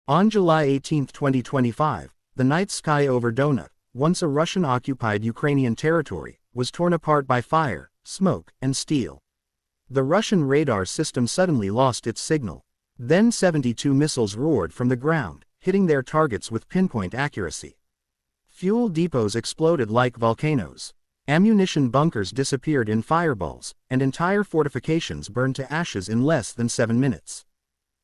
On July 18, 2025, the night sky over Donetsk, once a Russian-occupied Ukrainian territory, was torn apart by fire, smoke, and steel. The Russian radar system suddenly lost its signal. Then 72 missiles roared from the ground, hitting their targets with pinpoint accuracy. Fuel depots exploded like volcanoes. Ammunition bunkers disappeared in fireballs, and entire fortifications burned to ashes in less than 7 minutes.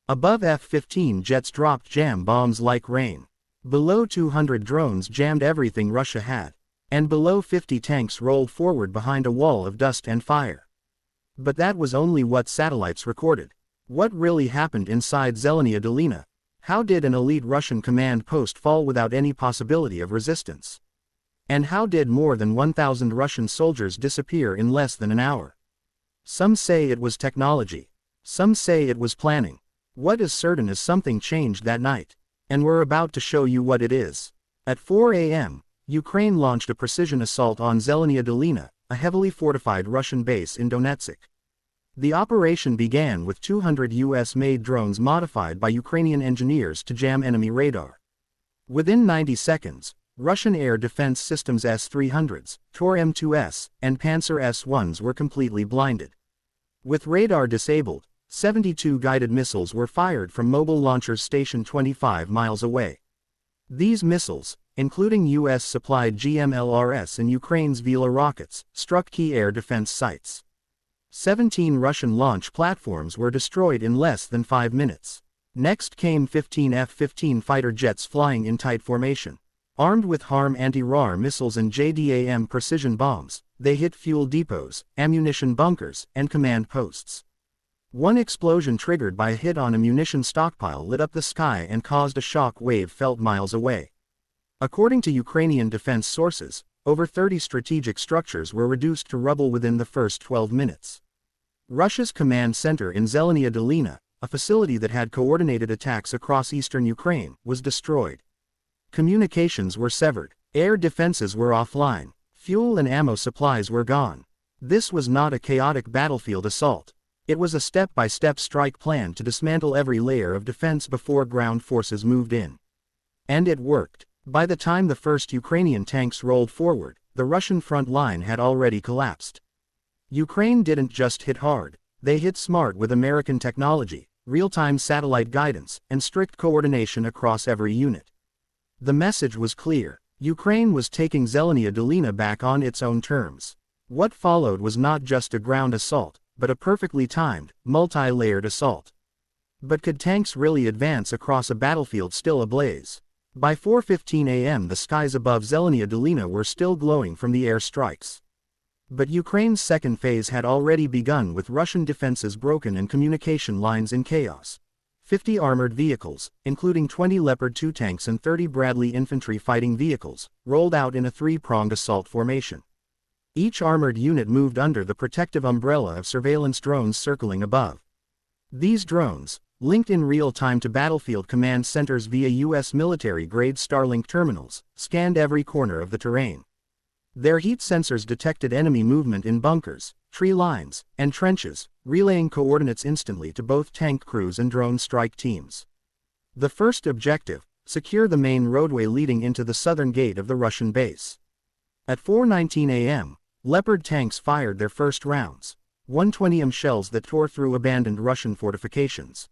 Above F-15 jets dropped jam bombs like rain. Below 200 drones jammed everything Russia had. And below 50 tanks rolled forward behind a wall of dust and fire. But that was only what satellites recorded. What really happened inside Zelania Dolina? How did an elite Russian command post fall without any possibility of resistance? And how did more than 1,000 Russian soldiers disappear in less than an hour? Some say it was technology. Some say it was planning. What is certain is something changed that night. And we're about to show you what it is. At 4 a.m., Ukraine launched a precision assault on Zelania Dolina, a heavily fortified Russian base in Donetsk. The operation began with 200 US-made drones modified by Ukrainian engineers to jam enemy radar. Within 90 seconds, Russian air defense systems S-300s, Tor M2S, and Panzer S-1s were completely blinded. With radar disabled, 72 guided missiles were fired from mobile launchers stationed 25 miles away. These missiles, including US-supplied GMLRS and Ukraine's Vela rockets, struck key air defense sites. 17 Russian launch platforms were destroyed in less than 5 minutes. Next came 15 F-15 fighter jets flying in tight formation. Armed with HARM anti-RAR missiles and JDAM precision bombs, they hit fuel depots, ammunition bunkers, and command posts. One explosion triggered by a hit on a munition stockpile lit up the sky and caused a shock wave felt miles away. According to Ukrainian defense sources, over 30 strategic structures were reduced to rubble within the first 12 minutes. Russia's command center in Zelania Dolina, a facility that had coordinated attacks across eastern Ukraine, was destroyed. Communications were severed, air defenses were offline, fuel and ammo supplies were gone. This was not a chaotic battlefield assault. It was a step-by-step strike plan to dismantle every layer of defense before ground forces moved in. And it worked. By the time the first Ukrainian tanks rolled forward, the Russian front line had already collapsed. Ukraine didn't just hit hard, they hit smart with American technology, real-time satellite guidance, and strict coordination across every unit. The message was clear. Ukraine was taking Zelania Dolina back on its own terms. What followed was not just a ground assault, but a perfectly timed, multi-layered assault. But could tanks really advance across a battlefield still ablaze? By 4:15 a.m. the skies above Zelania Dolina were still glowing from the air strikes. But Ukraine's second phase had already begun with Russian defenses broken and communication lines in chaos. 50 armored vehicles, including 20 Leopard 2 tanks and 30 Bradley infantry fighting vehicles, rolled out in a three-pronged assault formation. Each armored unit moved under the protective umbrella of surveillance drones circling above. These drones, linked in real time to battlefield command centers via U.S. military-grade Starlink terminals, scanned every corner of the terrain. Their heat sensors detected enemy movement in bunkers, tree lines, and trenches, relaying coordinates instantly to both tank crews and drone strike teams. The first objective: secure the main roadway leading into the southern gate of the Russian base. At 4:19 a.m., Leopard tanks fired their first rounds, 120mm shells that tore through abandoned Russian fortifications.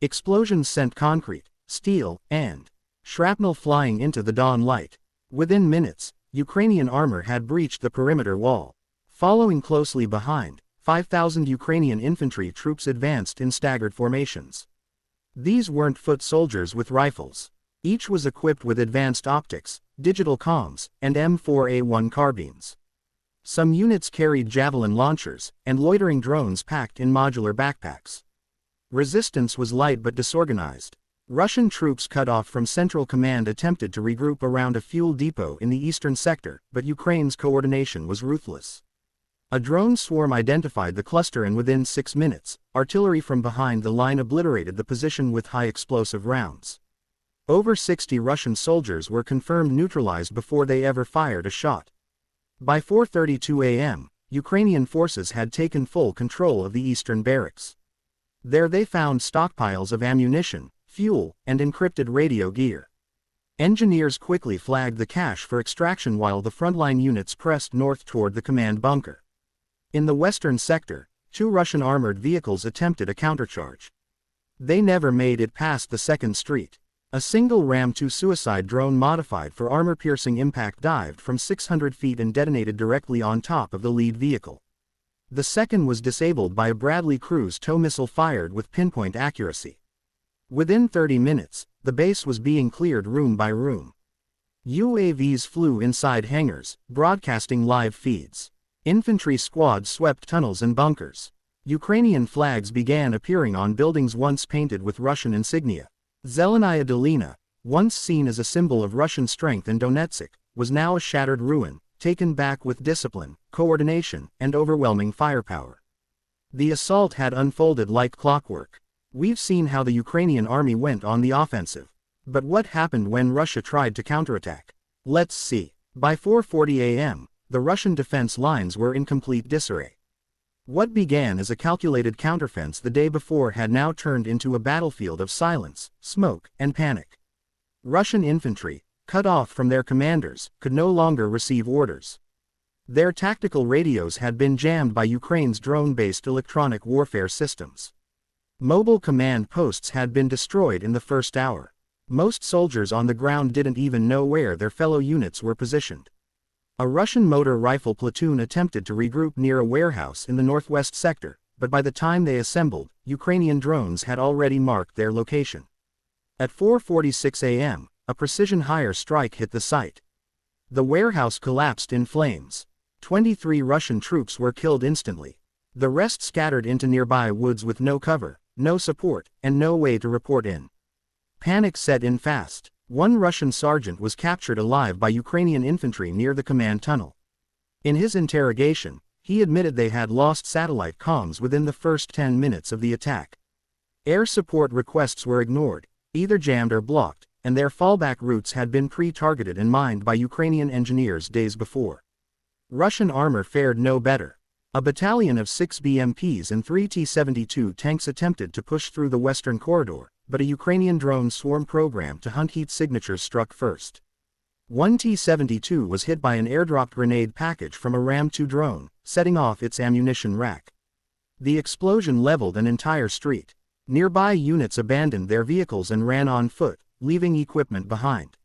Explosions sent concrete, steel, and shrapnel flying into the dawn light. Within minutes, Ukrainian armor had breached the perimeter wall. Following closely behind, 5,000 Ukrainian infantry troops advanced in staggered formations. These weren't foot soldiers with rifles. Each was equipped with advanced optics, digital comms, and M4A1 carbines. Some units carried javelin launchers, and loitering drones packed in modular backpacks. Resistance was light but disorganized. Russian troops cut off from Central Command attempted to regroup around a fuel depot in the eastern sector, but Ukraine's coordination was ruthless. A drone swarm identified the cluster and within 6 minutes, artillery from behind the line obliterated the position with high explosive rounds. Over 60 Russian soldiers were confirmed neutralized before they ever fired a shot. By 4:32 a.m., Ukrainian forces had taken full control of the eastern barracks. There they found stockpiles of ammunition, fuel, and encrypted radio gear. Engineers quickly flagged the cache for extraction while the frontline units pressed north toward the command bunker. In the western sector, 2 Russian armored vehicles attempted a countercharge. They never made it past the second street. A single Ram-2 suicide drone modified for armor-piercing impact dived from 600 feet and detonated directly on top of the lead vehicle. The second was disabled by a Bradley cruise tow missile fired with pinpoint accuracy. Within 30 minutes, the base was being cleared room by room. UAVs flew inside hangars, broadcasting live feeds. Infantry squads swept tunnels and bunkers. Ukrainian flags began appearing on buildings once painted with Russian insignia. Zelania Dolina, once seen as a symbol of Russian strength in Donetsk, was now a shattered ruin, taken back with discipline, coordination, and overwhelming firepower. The assault had unfolded like clockwork. We've seen how the Ukrainian army went on the offensive. But what happened when Russia tried to counterattack? Let's see. By 4:40 a.m., the Russian defense lines were in complete disarray. What began as a calculated counteroffensive the day before had now turned into a battlefield of silence, smoke, and panic. Russian infantry, cut off from their commanders, could no longer receive orders. Their tactical radios had been jammed by Ukraine's drone-based electronic warfare systems. Mobile command posts had been destroyed in the first hour. Most soldiers on the ground didn't even know where their fellow units were positioned. A Russian motor rifle platoon attempted to regroup near a warehouse in the northwest sector, but by the time they assembled, Ukrainian drones had already marked their location. At 4:46 a.m., a precision hire strike hit the site. The warehouse collapsed in flames. 23 Russian troops were killed instantly. The rest scattered into nearby woods with no cover, no support, and no way to report in. Panic set in fast. One Russian sergeant was captured alive by Ukrainian infantry near the command tunnel. In his interrogation, he admitted they had lost satellite comms within the first 10 minutes of the attack. Air support requests were ignored, either jammed or blocked, and their fallback routes had been pre-targeted and mined by Ukrainian engineers days before. Russian armor fared no better. A battalion of 6 BMPs and 3 T-72 tanks attempted to push through the western corridor, but a Ukrainian drone swarm program to hunt heat signatures struck first. One T-72 was hit by an airdropped grenade package from a Ram-2 drone, setting off its ammunition rack. The explosion leveled an entire street. Nearby units abandoned their vehicles and ran on foot, leaving equipment behind.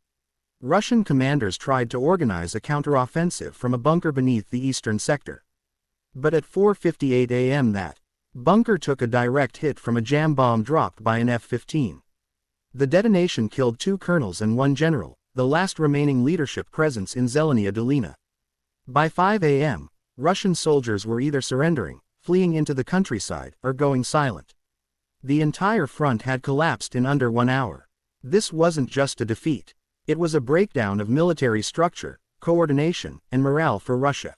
Russian commanders tried to organize a counteroffensive from a bunker beneath the eastern sector. But at 4:58 a.m. that bunker took a direct hit from a jam bomb dropped by an F-15. The detonation killed 2 colonels and 1 general, the last remaining leadership presence in Zelania Dolina. By 5 a.m., Russian soldiers were either surrendering, fleeing into the countryside, or going silent. The entire front had collapsed in under 1 hour. This wasn't just a defeat. It was a breakdown of military structure, coordination, and morale for Russia.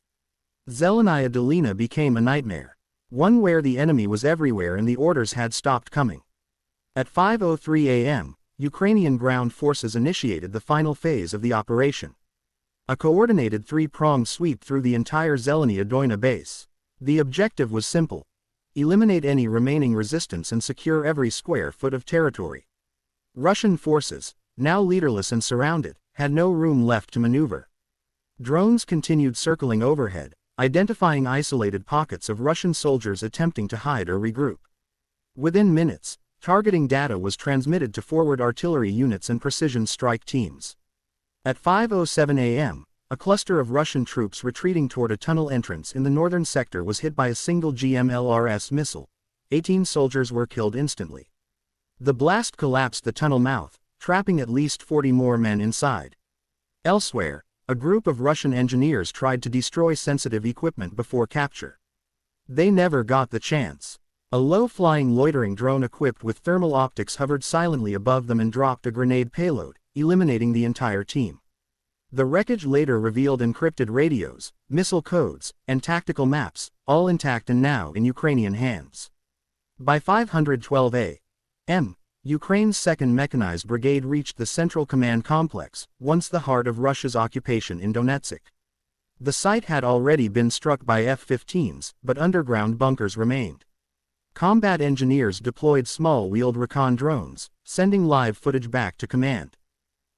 Zelania Dolina became a nightmare. One where the enemy was everywhere and the orders had stopped coming. At 5:03 a.m., Ukrainian ground forces initiated the final phase of the operation. A coordinated 3-pronged sweep through the entire Zelania Dolina base. The objective was simple: eliminate any remaining resistance and secure every square foot of territory. Russian forces, now leaderless and surrounded, had no room left to maneuver. Drones continued circling overhead, identifying isolated pockets of Russian soldiers attempting to hide or regroup. Within minutes, targeting data was transmitted to forward artillery units and precision strike teams. At 5:07 a.m., a cluster of Russian troops retreating toward a tunnel entrance in the northern sector was hit by a single GMLRS missile. 18 soldiers were killed instantly. The blast collapsed the tunnel mouth, trapping at least 40 more men inside. Elsewhere, a group of Russian engineers tried to destroy sensitive equipment before capture. They never got the chance. A low-flying loitering drone equipped with thermal optics hovered silently above them and dropped a grenade payload, eliminating the entire team. The wreckage later revealed encrypted radios, missile codes, and tactical maps, all intact and now in Ukrainian hands. By 5:12 a.m., Ukraine's 2nd Mechanized Brigade reached the Central Command Complex, once the heart of Russia's occupation in Donetsk. The site had already been struck by F-15s, but underground bunkers remained. Combat engineers deployed small-wheeled recon drones, sending live footage back to command.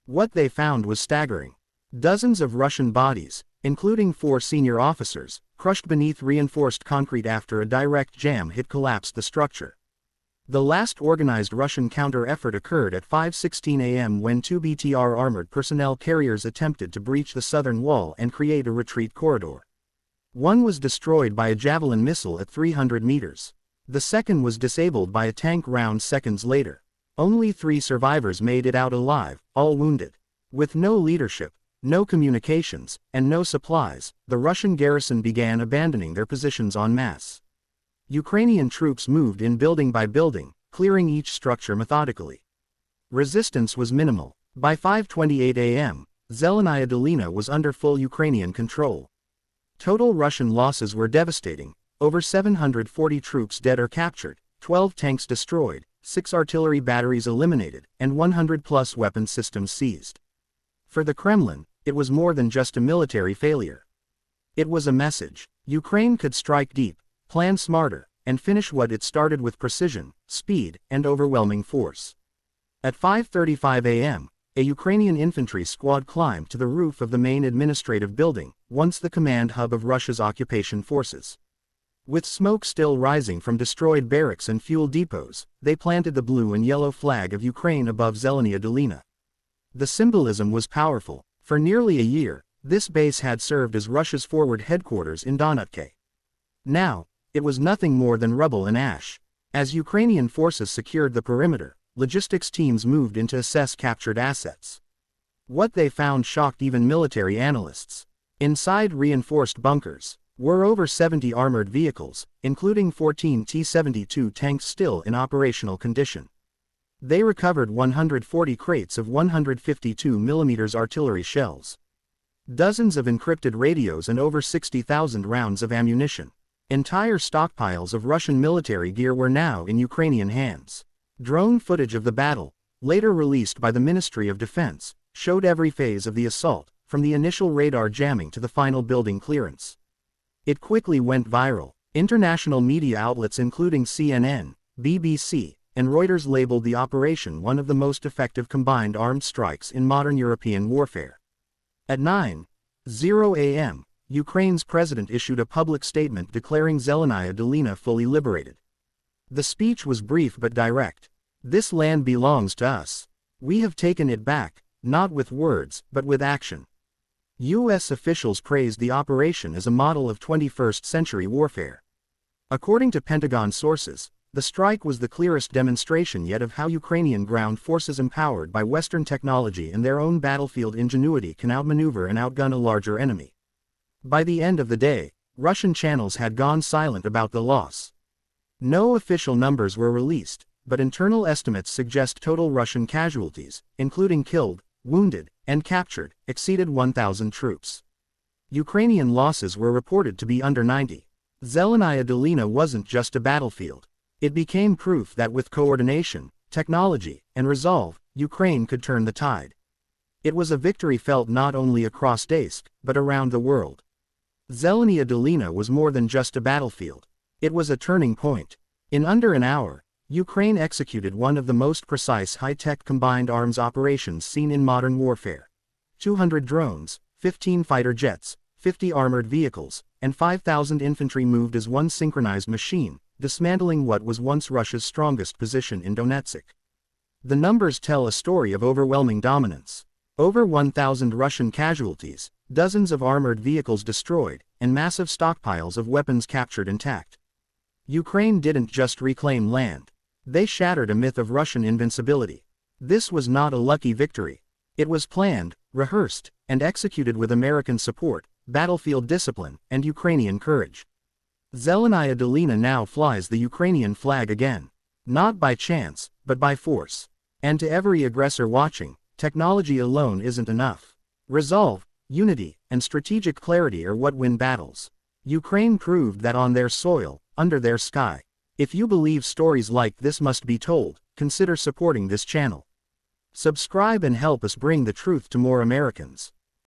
What they found was staggering. Dozens of Russian bodies, including 4 senior officers, crushed beneath reinforced concrete after a direct jam hit collapsed the structure. The last organized Russian counter-effort occurred at 5:16 a.m. when 2 BTR armored personnel carriers attempted to breach the southern wall and create a retreat corridor. One was destroyed by a Javelin missile at 300 meters. The second was disabled by a tank round seconds later. Only 3 survivors made it out alive, all wounded. With no leadership, no communications, and no supplies, the Russian garrison began abandoning their positions en masse. Ukrainian troops moved in building by building, clearing each structure methodically. Resistance was minimal. By 5:28 a.m., Zelania Dolina was under full Ukrainian control. Total Russian losses were devastating: over 740 troops dead or captured, 12 tanks destroyed, 6 artillery batteries eliminated, and 100+ weapon systems seized. For the Kremlin, it was more than just a military failure. It was a message. Ukraine could strike deep, plan smarter, and finish what it started with precision, speed, and overwhelming force. At 5:35 a.m., a Ukrainian infantry squad climbed to the roof of the main administrative building, once the command hub of Russia's occupation forces. With smoke still rising from destroyed barracks and fuel depots, they planted the blue and yellow flag of Ukraine above Zelania Dolina. The symbolism was powerful. For nearly a year, this base had served as Russia's forward headquarters in Donetsk. Now, it was nothing more than rubble and ash. As Ukrainian forces secured the perimeter, logistics teams moved in to assess captured assets. What they found shocked even military analysts. Inside reinforced bunkers were over 70 armored vehicles, including 14 T-72 tanks still in operational condition. They recovered 140 crates of 152 mm artillery shells, dozens of encrypted radios, and over 60,000 rounds of ammunition. Entire stockpiles of Russian military gear were now in Ukrainian hands. Drone footage of the battle, later released by the Ministry of Defense, showed every phase of the assault, from the initial radar jamming to the final building clearance. It quickly went viral. International media outlets including CNN, BBC, and Reuters labeled the operation one of the most effective combined armed strikes in modern European warfare. At 9:00 a.m., Ukraine's president issued a public statement declaring Zelania Dolina fully liberated. The speech was brief but direct. "This land belongs to us. We have taken it back, not with words, but with action." U.S. officials praised the operation as a model of 21st century warfare. According to Pentagon sources, the strike was the clearest demonstration yet of how Ukrainian ground forces empowered by Western technology and their own battlefield ingenuity can outmaneuver and outgun a larger enemy. By the end of the day, Russian channels had gone silent about the loss. No official numbers were released, but internal estimates suggest total Russian casualties, including killed, wounded, and captured, exceeded 1,000 troops. Ukrainian losses were reported to be under 90. Zelania Dolina wasn't just a battlefield. It became proof that with coordination, technology, and resolve, Ukraine could turn the tide. It was a victory felt not only across Donetsk, but around the world. Zelania Dolina was more than just a battlefield. It was a turning point. In under an hour, Ukraine executed one of the most precise high-tech combined arms operations seen in modern warfare. 200 drones, 15 fighter jets, 50 armored vehicles, and 5,000 infantry moved as one synchronized machine, dismantling what was once Russia's strongest position in Donetsk. The numbers tell a story of overwhelming dominance. Over 1,000 Russian casualties, dozens of armored vehicles destroyed, and massive stockpiles of weapons captured intact. Ukraine didn't just reclaim land. They shattered a myth of Russian invincibility. This was not a lucky victory. It was planned, rehearsed, and executed with American support, battlefield discipline, and Ukrainian courage. Zelania Dolina now flies the Ukrainian flag again. Not by chance, but by force. And to every aggressor watching, technology alone isn't enough. Resolve, unity, and strategic clarity are what win battles. Ukraine proved that on their soil, under their sky. If you believe stories like this must be told, consider supporting this channel. Subscribe and help us bring the truth to more Americans.